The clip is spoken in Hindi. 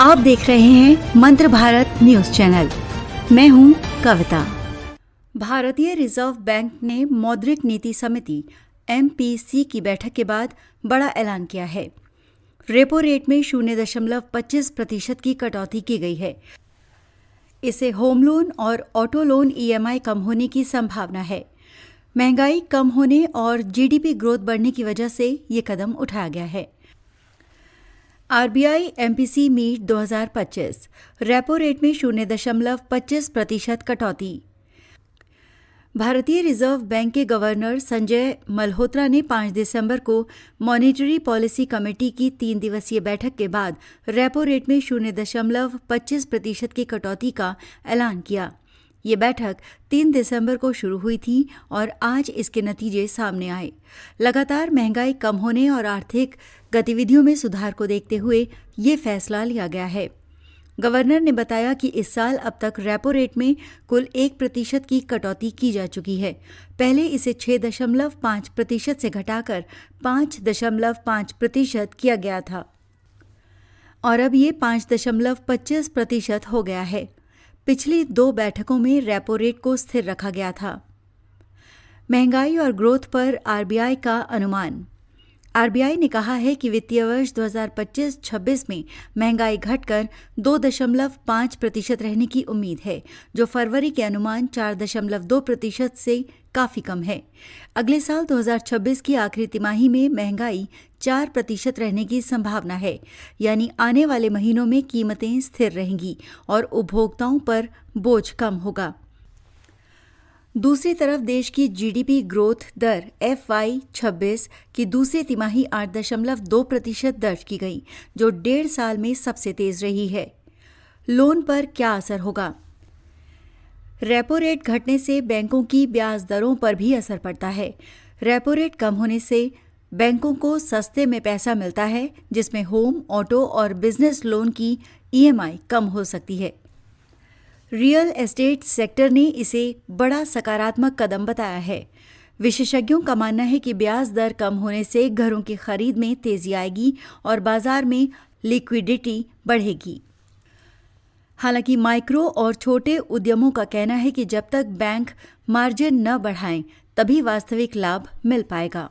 आप देख रहे हैं मंत्र भारत न्यूज चैनल। मैं हूं कविता। भारतीय रिजर्व बैंक ने मौद्रिक नीति समिति MPC की बैठक के बाद बड़ा ऐलान किया है। रेपो रेट में 0.25% की कटौती की गई है। इससे होम लोन और ऑटो लोन EMI कम होने की संभावना है। महंगाई कम होने और GDP ग्रोथ बढ़ने की वजह से ये कदम उठाया गया है। RBI MPC meet 2025 repo rate में 0.25% कटौती। भारतीय रिजर्व बैंक के गवर्नर संजय मल्होत्रा ने 5 दिसंबर को मॉनेटरी पॉलिसी कमेटी की 3 दिवसीय बैठक के बाद रेपो रेट में 0.25% की कटौती का ऐलान किया। ये बैठक 3 दिसंबर को शुरू हुई थी और आज इसके नतीजे सामने आए। लगातार महंगाई कम होने और आर्थिक गतिविधियों में सुधार को देखते हुए ये फैसला लिया गया है। गवर्नर ने बताया कि इस साल अब तक रेपो रेट में कुल 1% की कटौती की जा चुकी है। पहले इसे 6.5% से घटाकर 5.5% किया गया था और अब ये 5.25% हो गया है। पिछली 2 बैठकों में रेपो रेट को स्थिर रखा गया था। महंगाई और ग्रोथ पर RBI का अनुमान। RBI ने कहा है कि वित्तीय वर्ष 2025-26 में महंगाई घटकर 2.5% रहने की उम्मीद है, जो फरवरी के अनुमान 4.2% से काफी कम है। अगले साल 2026 की आखिरी तिमाही में महंगाई 4% रहने की संभावना है, यानी आने वाले महीनों में कीमतें स्थिर रहेंगी और उपभोक्ताओं पर बोझ कम होगा। दूसरी तरफ देश की GDP ग्रोथ दर FY26 की दूसरी तिमाही 8.2% दर्ज की गई, जो 1.5 साल में सबसे तेज रही है। लोन पर क्या असर होगा? रेपो रेट घटने से बैंकों की ब्याज दरों पर भी असर पड़ता है। रेपो रेट कम होने से बैंकों को सस्ते में पैसा मिलता है, जिसमें होम, ऑटो और बिजनेस लोन की EMI कम हो सकती है। रियल एस्टेट सेक्टर ने इसे बड़ा सकारात्मक कदम बताया है। विशेषज्ञों का मानना है कि ब्याज दर कम होने से घरों की खरीद में तेजी आएगी और बाजार में लिक्विडिटी बढ़ेगी। हालांकि माइक्रो और छोटे उद्यमों का कहना है कि जब तक बैंक मार्जिन न बढ़ाएं, तभी वास्तविक लाभ मिल पाएगा।